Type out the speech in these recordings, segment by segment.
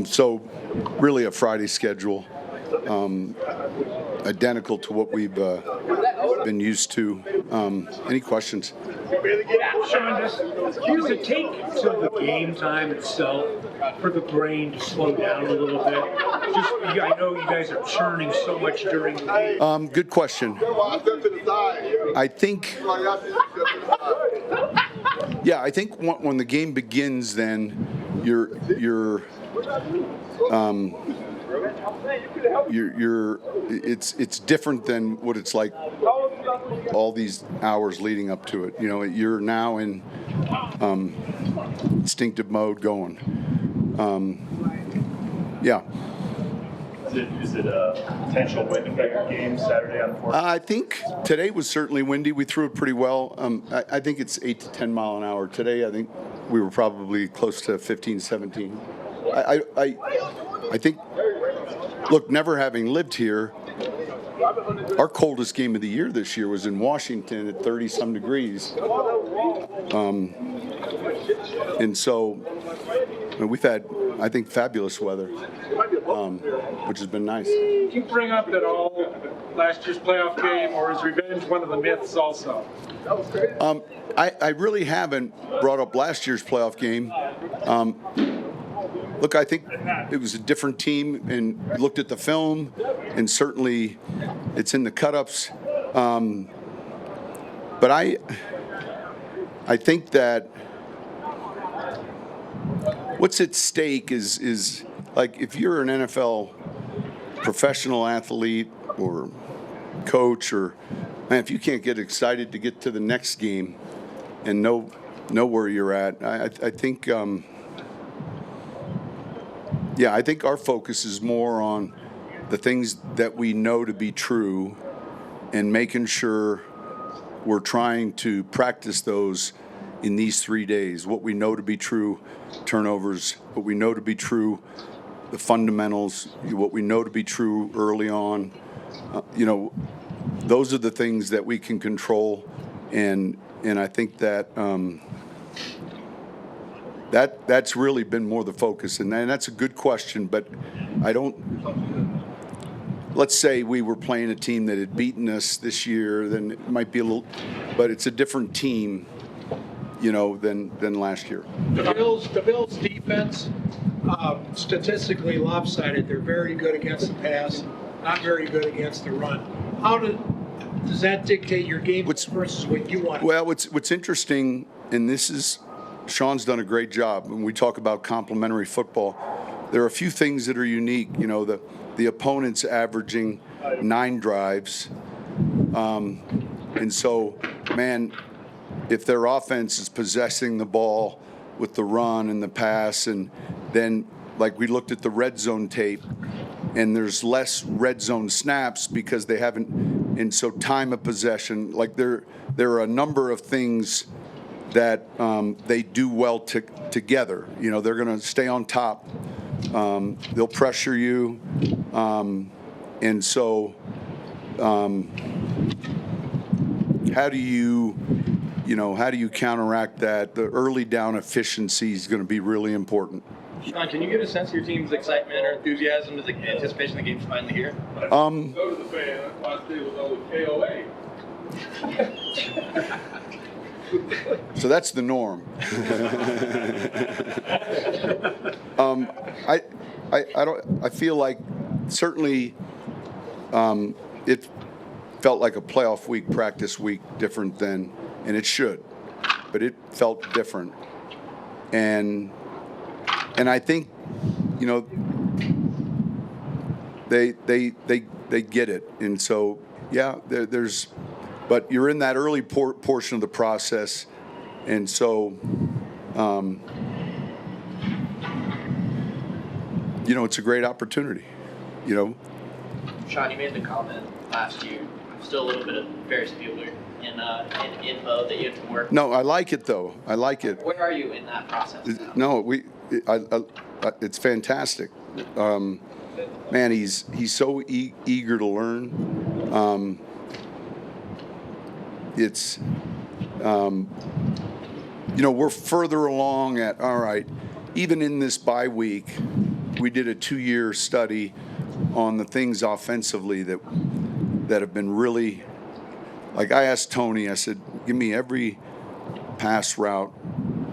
So really a Friday schedule, identical to what we've been used to. Any questions? Sean, does it take to the game time itself for the brain to slow down a little bit? I know you guys are churning so much during the game. Good question. I think when the game begins, then it's different than what it's like all these hours leading up to it. You know, you're now in instinctive mode going. Yeah. Is it a potential wind affect your game Saturday on the 4th? I think today was certainly windy. We threw it pretty well. I think it's 8 to 10 mile an hour. Today, I think we were probably close to 15, 17. I think, look, never having lived here, our coldest game of the year this year was in Washington at 30-some degrees. And so we've had, I think, fabulous weather, which has been nice. Did you bring up at all last year's playoff game, or is revenge one of the myths also? I really haven't brought up last year's playoff game. Look, I think it was a different team, and looked at the film, and certainly it's in the cut-ups. But I think that what's at stake is like if you're an NFL professional athlete or coach, or man, if you can't get excited to get to the next game and know where you're at, I think. I think our focus is more on the things that we know to be true and making sure we're trying to practice those in these 3 days. What we know to be true, turnovers, what we know to be true, the fundamentals, what we know to be true early on. Those are the things that we can control, and I think that that's really been more the focus, and that's a good question. But let's say we were playing a team that had beaten us this year, then it might be a little, but it's a different team, than last year. The Bills' defense, statistically lopsided. They're very good against the pass, not very good against the run. How does that dictate your game versus what you want? Well, what's interesting, and this is, Sean's done a great job. When we talk about complementary football, there are a few things that are unique. The opponent's averaging 9 drives. And so, man, if their offense is possessing the ball with the run and the pass, and then, like, we looked at the red zone tape, and there's less red zone snaps because they haven't, and so time of possession, like there are a number of things that they do well together. They're going to stay on top. They'll pressure you. And so how do you counteract that? The early down efficiency is going to be really important. Sean, can you get a sense of your team's excitement or enthusiasm as anticipation the game's finally here? So to the fan, I still was over KOA. So that's the norm. I feel like certainly it felt like a playoff week, practice week, different than, and it should, but it felt different. And I think, they get it. And so, yeah, but you're in that early portion of the process, and so, it's a great opportunity, Sean, you made the comment last year, still a little bit of Ferris Bueller in info that you have to work. No, I like it, though. I like it. Where are you in that process now? No, it's fantastic. Man, he's so eager to learn. It's, we're further along all right, even in this bye week, we did a 2-year study on the things offensively that have been really, like I asked Tony, I said, give me every pass route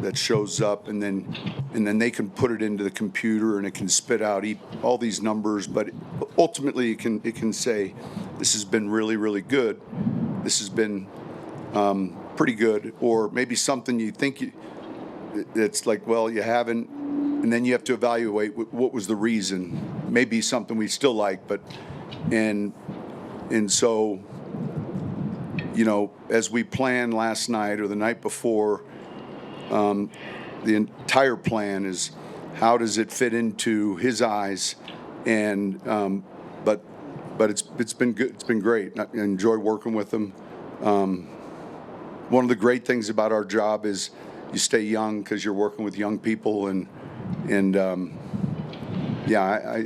that shows up, and then they can put it into the computer and it can spit out all these numbers, but ultimately it can say this has been really, really good, this has been pretty good, or maybe something you think it's like, well, you haven't, and then you have to evaluate what was the reason. Maybe something we still like, but and so, you know, as we planned last night or the night before, the entire plan is how does it fit into his eyes, and but it's been good. It's been great. I enjoy working with him. One of the great things about our job is you stay young because you're working with young people, and yeah,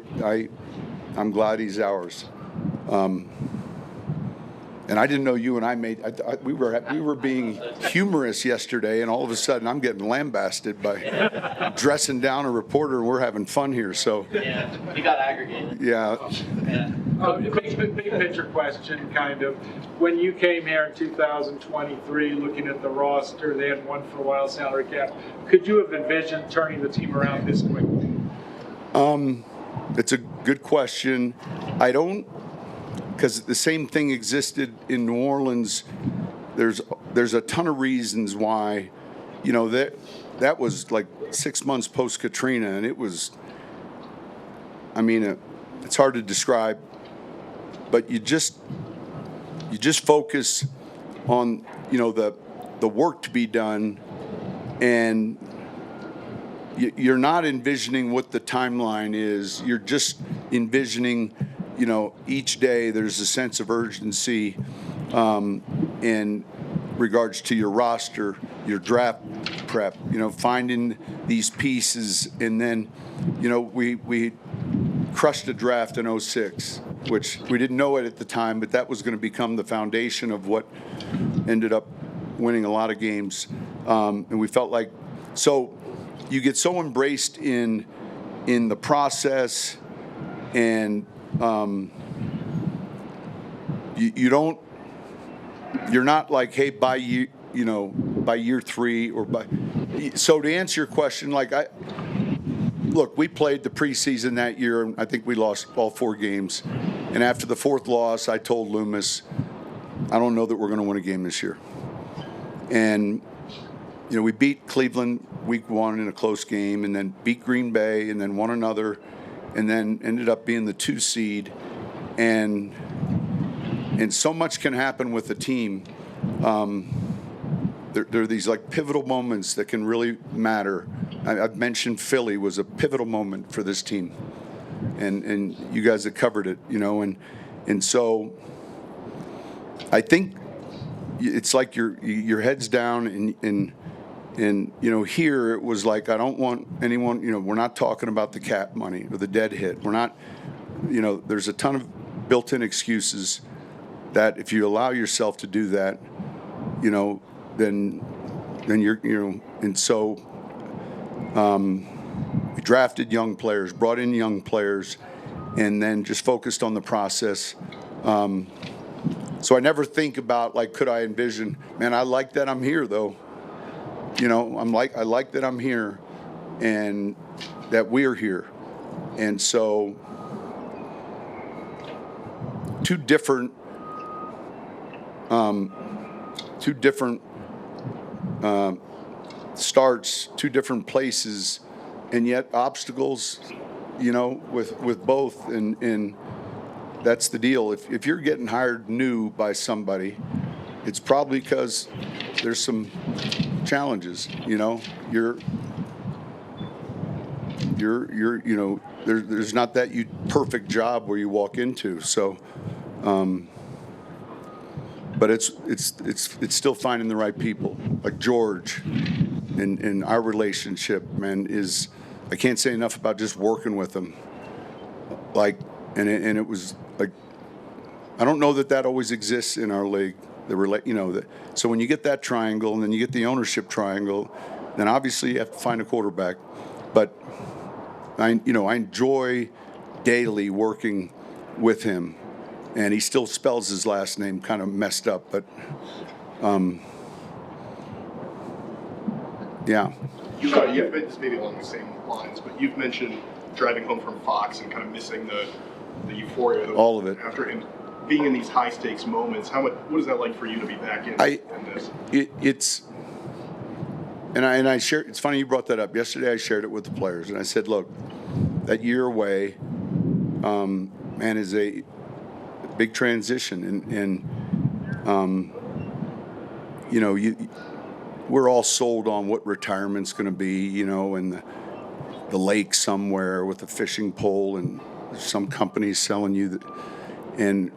I'm glad he's ours. And I didn't know you and I we were being humorous yesterday, and all of a sudden I'm getting lambasted by dressing down a reporter, and we're having fun here. So Yeah, you got aggregated. yeah, Yeah. Big picture question, kind of. When you came here in 2023, looking at the roster, they had one for a while salary cap. Could you have envisioned turning the team around this quickly? it's a good question. I don't, because the same thing existed in New Orleans. There's a ton of reasons why, you know, that was like 6 months post Katrina, and it was, I mean, it's hard to describe, but you just focus on, you know, the work to be done, and you're not envisioning what the timeline is. You're just envisioning, you know, each day there's a sense of urgency in regards to your roster, your draft prep, you know, finding these pieces. And then, you know, we crushed a draft in 06, which we didn't know it at the time, but that was going to become the foundation of what ended up winning a lot of games. And we felt like, so you get so embraced in the process, and you're not like, hey, by year 3 or by. So to answer your question, like look, we played the preseason that year, and I think we lost all 4 games. And after the 4th loss, I told Loomis, I don't know that we're going to win a game this year. And you know, we beat Cleveland week 1 in a close game, and then beat Green Bay, and then won another, and then ended up being the 2 seed. And so much can happen with a team. There are these like pivotal moments that can really matter. I've mentioned Philly was a pivotal moment for this team, and you guys have covered it, you know, and so I think it's like your head's down, and you know, here it was like, I don't want anyone, you know, we're not talking about the cap money or the dead hit. We're not, you know, there's a ton of built-in excuses that if you allow yourself to do that, you know, then you're, you know, and so we drafted young players, brought in young players, and then just focused on the process. So I never think about, like, could I envision, man, I like that I'm here though. You know, I like that I'm here and that we're here. And so two different starts, 2 different places, and yet obstacles, you know, with both. And that's the deal. If you're getting hired new by somebody, it's probably because there's some challenges, you know. You're you know, there's not that perfect job where you walk into. So but it's still finding the right people. Like George, and our relationship, man, is, I can't say enough about just working with him. Like, and it was like, I don't know that always exists in our league. You know, so when you get that triangle, and then you get the ownership triangle, then obviously you have to find a quarterback. But I enjoy daily working with him, and he still spells his last name kind of messed up, but yeah. You've been this maybe along the same lines, but you've mentioned driving home from Fox and kind of missing the euphoria. All of it. After and being in these high stakes moments, what is that like for you to be back in this? It's. And I shared. It's funny you brought that up. Yesterday I shared it with the players, and I said, "Look, that year away, man, is a big transition, and we're all sold on what retirement's going to be, and the lake somewhere with a fishing pole, and some companies selling you that, and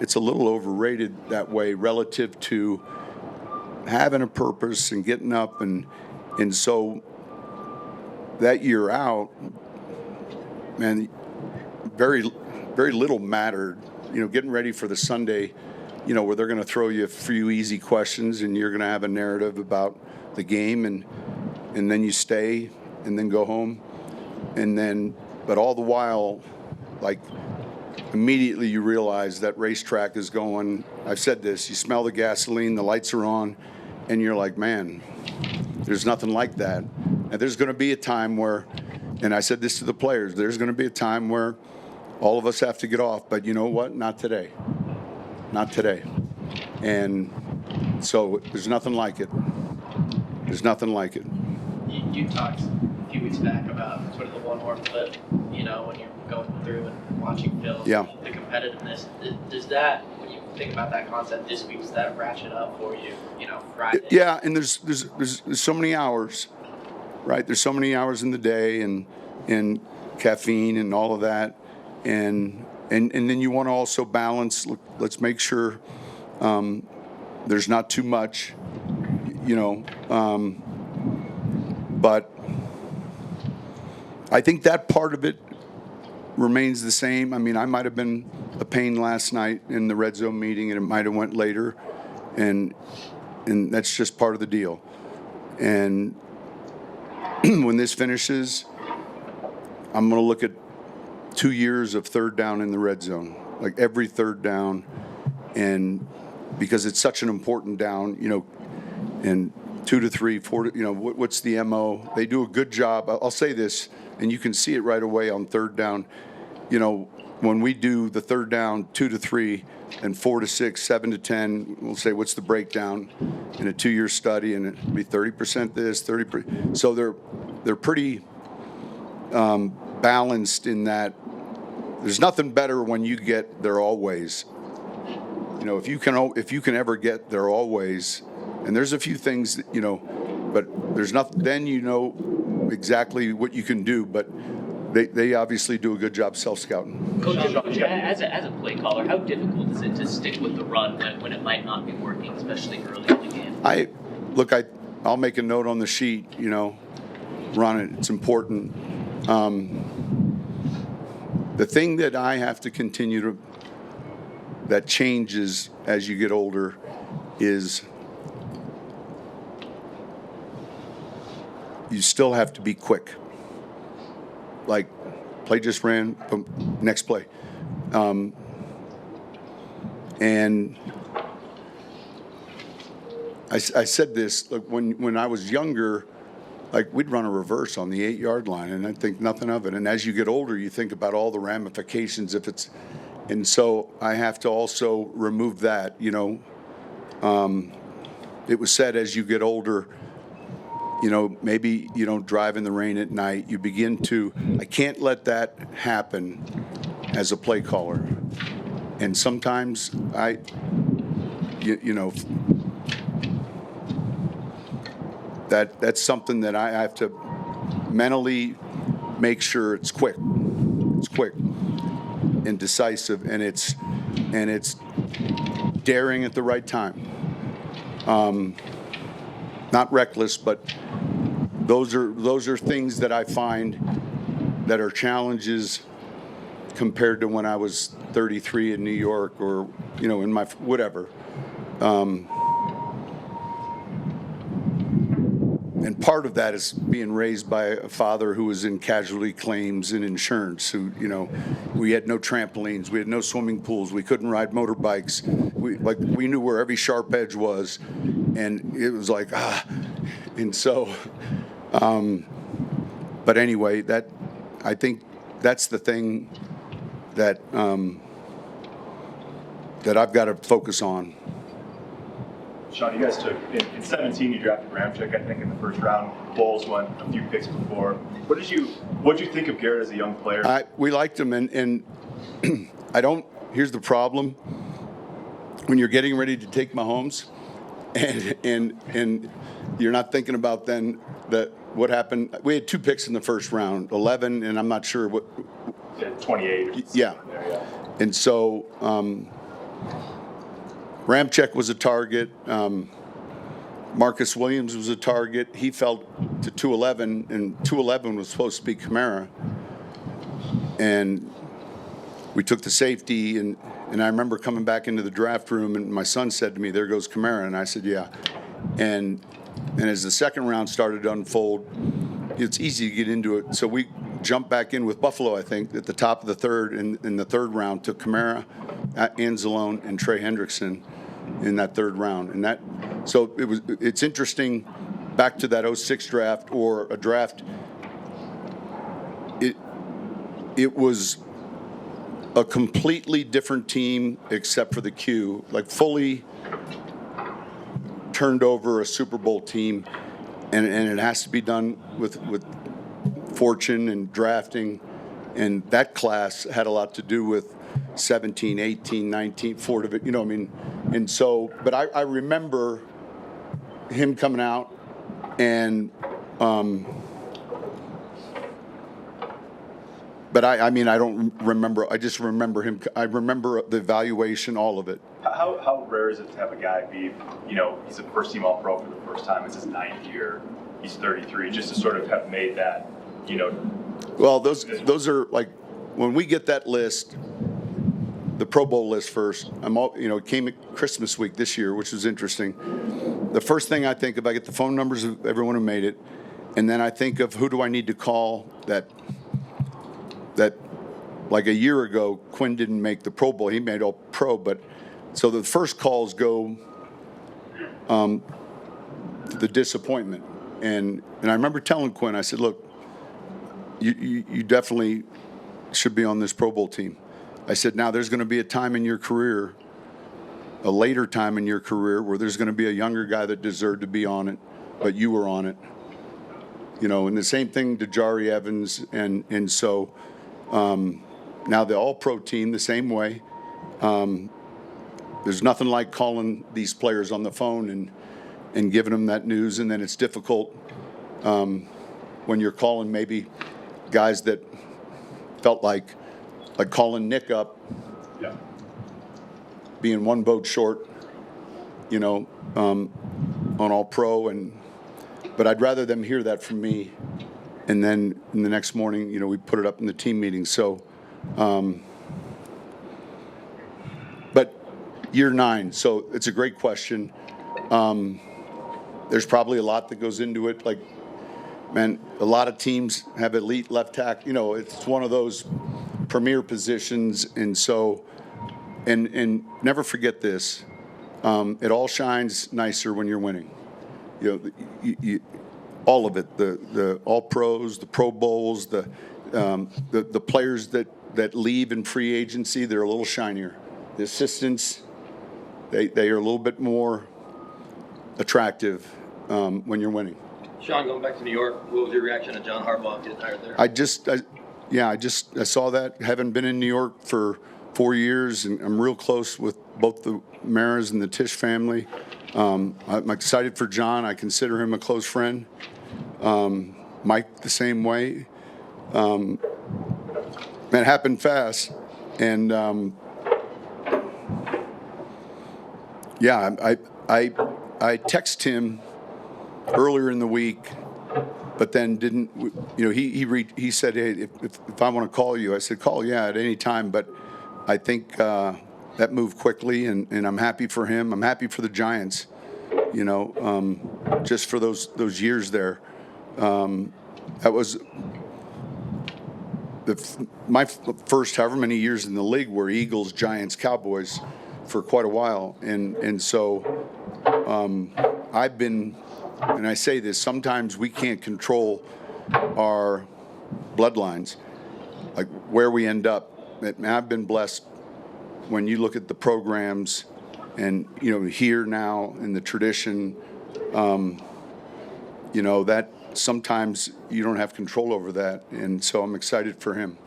it's a little overrated that way relative to having a purpose and getting up, and so that year out, man, very, very little mattered. Getting ready for the Sunday, where they're going to throw you a few easy questions, and you're going to have a narrative about the game, and then you stay, and then go home, but all the while, like, immediately you realize that racetrack is going. I've said this: you smell the gasoline, the lights are on, and you're like, man, there's nothing like that. And there's going to be a time where, and I said this to the players, there's going to be a time where all of us have to get off, but you know what? Not today. Not today. And so there's nothing like it. There's nothing like it. You talked a few weeks back about sort of the one-horn flip, when you're going through and watching film, Yeah. the competitiveness. Does that, when you think about that concept this week, does that ratchet up for you, Friday? Yeah, and there's so many hours, right? There's so many hours in the day, and caffeine and all of that, and then you want to also balance. Look, let's make sure there's not too much, but I think that part of it remains the same. I mean, I might have been a pain last night in the red zone meeting, and it might have went later, and that's just part of the deal. And when this finishes, I'm going to look at 2 years of third down in the red zone, like every third down, and because it's such an important down, and 2 to 3, 4 to, what's the MO? They do a good job. I'll say this, and you can see it right away on third down. When we do the third down 2 to 3 and 4 to 6, 7 to 10, we'll say what's the breakdown in a 2-year study, and it'll be 30% this, 30%. So they're pretty balanced in that. There's nothing better when you get there always. If you can ever get there always, and there's a few things that, but there's nothing. Then exactly what you can do, but. They obviously do a good job self-scouting. Coach, as a play caller, how difficult is it to stick with the run when it might not be working, especially early in the game? I'll make a note on the sheet, run it. It's important. The thing that I have to continue that changes as you get older is you still have to be quick. Like, play just ran, boom, next play. And I said this, look, when I was younger, like, we'd run a reverse on the 8-yard line, and I'd think nothing of it. And as you get older, you think about all the ramifications and so I have to also remove that, It was said as you get older, maybe you don't drive in the rain at night. You begin to, I can't let that happen as a play caller. And sometimes that's something that I have to mentally make sure it's quick. It's quick and decisive, and it's daring at the right time. Not reckless, but those are things that I find that are challenges compared to when I was 33 in New York or in my and part of that is being raised by a father who was in casualty claims and insurance. Who, we had no trampolines, we had no swimming pools, we couldn't ride motorbikes. We knew where every sharp edge was, and it was like and so. But anyway, I think that's the thing that that I've got to focus on. Sean, you guys took, in 17, you drafted Ramczyk, I think, in the first round. Bowles went a few picks before. What did you think of Garrett as a young player? We liked him, and here's the problem. When you're getting ready to take Mahomes, and you're not thinking about then what happened. We had 2 picks in the first round, 11, and I'm not sure what. 28. Yeah. And so Ramczyk was a target. Marcus Williams was a target. He fell to 211, and 211 was supposed to be Kamara. And we took the safety, and I remember coming back into the draft room, and my son said to me, "There goes Kamara," and I said, "Yeah." And as the second round started to unfold, it's easy to get into it. So we jumped back in with Buffalo, I think, at the top of the third, in the third round, took Kamara, Anzalone, and Trey Hendrickson in that third round. And it's interesting, back to that 06 draft, or a draft, it was a completely different team except for the Q, like fully turned over a Super Bowl team, and it has to be done with fortune and drafting, and that class had a lot to do with 17, 18, 19, 4 of it, and so, but I remember him coming out, and but I don't remember. I just remember him. I remember the evaluation, all of it. How rare is it to have a guy be, he's a first-team All-Pro for the first time. It's his 9th year. He's 33. Just to sort of have made that, Well, those are like, when we get that list, the Pro Bowl list first. It came at Christmas week this year, which was interesting. The first thing I think of, I get the phone numbers of everyone who made it, and then I think of who do I need to call that like a year ago, Quinn didn't make the Pro Bowl. He made All Pro, but so the first calls go to the disappointment. And I remember telling Quinn, I said, look, you definitely should be on this Pro Bowl team. I said, now there's going to be a time in your career, a later time in your career, where there's going to be a younger guy that deserved to be on it, but you were on it. And the same thing to Jari Evans, and so now the All-Pro team, the same way. There's nothing like calling these players on the phone and giving them that news, and then it's difficult when you're calling maybe guys that felt like calling Nick up, being one vote short, on All-Pro, but I'd rather them hear that from me, and then in the next morning, we put it up in the team meeting. So, but year 9, so it's a great question. There's probably a lot that goes into it. Like, man, a lot of teams have elite left tackle. It's one of those premier positions, and so, and never forget this. It all shines nicer when you're winning. All of it, the All Pros, the Pro Bowls, the players that leave in free agency, they're a little shinier. The assistants, they are a little bit more attractive when you're winning. Sean, going back to New York, what was your reaction to John Harbaugh getting hired there? I saw that. Haven't been in New York for 4 years, and I'm real close with both the Maras and the Tisch family. I'm excited for John. I consider him a close friend. Mike, the same way. It happened fast, and I text him earlier in the week, but then didn't. He said, "Hey, if I want to call you," I said, "Call, yeah, at any time." But I think that moved quickly, and I'm happy for him. I'm happy for the Giants. you know, just for those years there. That was my first however many years in the league were Eagles, Giants, Cowboys for quite a while. And so I've been, and I say this, sometimes we can't control our bloodlines, like where we end up. And I've been blessed when you look at the programs and, you know, here now in the tradition, you know, that sometimes you don't have control over that. And so I'm excited for him.